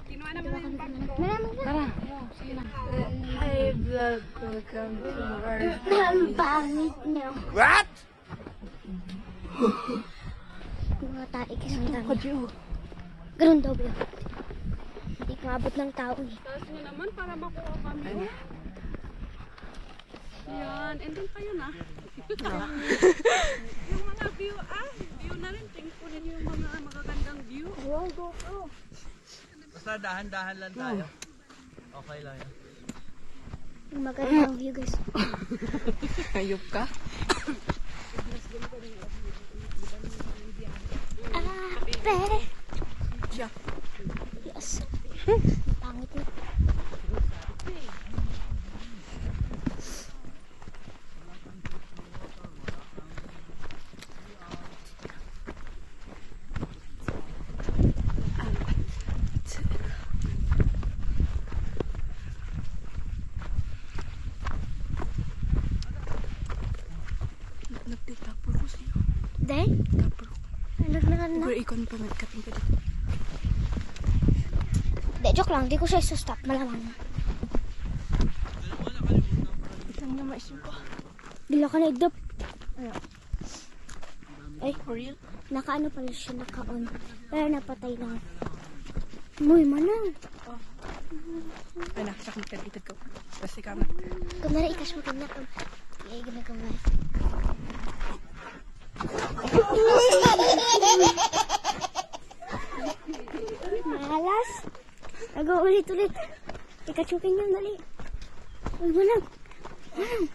Kinuha naman na yung bag ko. Tara. Hi vlog, welcome to our Ang pangit niyo. What? Mga tae kasi ang dami. Ganun daw ba? Hindi maabot ng tao eh. Taas mo naman para makuha kami. Oh. Yan. And then kayo na. Yung mga view, view na rin. Tingnan yung mga magagandang view. Basta dahan-dahan lang tayo. Okay lang yan. Yung magandang view guys. Hayop ka? Pere. Yes. Ang pangit eh. Nagtitapor ko sa'yo. Dahil? Tapor ko. Nagnagan na. Pero ikon pa magkapin ka dito. Hindi, joke lang. Di ko siya stop. Malamang. Itang na maisip ko. Bila ka na idop. Ay, For real? nakaano pala siya, naka-on. Pero napatay lang. Muy manang. Ay, nakasya kong magkalitid ko. Kasi ka man. Kung nara ikas mo kanya kung ay ginagawa. Malas. Nag-uulit-ulit. Ikachukin niyo, dali. Uy, manang. Manang.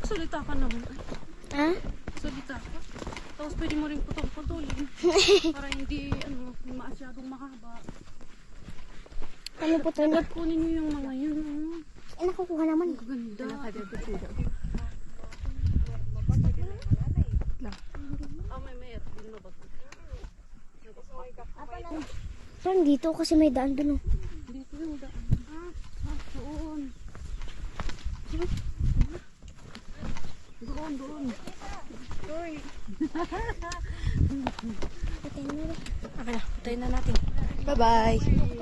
Salita ka naman. Ha? Salita ka. Tapos pwede mo rin putol-putulin. Para hindi, masyadong mahaba. Ano po ito? Dapat kunin nyo yung mga yun. Eh, nakukuha naman. Ganda. May din na ba? Saan dito? Kasi may daan dun. Oh. Dito yung daan. Doon. Doon. Uy. Patay na rin. Okay na, patayin na natin. Bye-bye!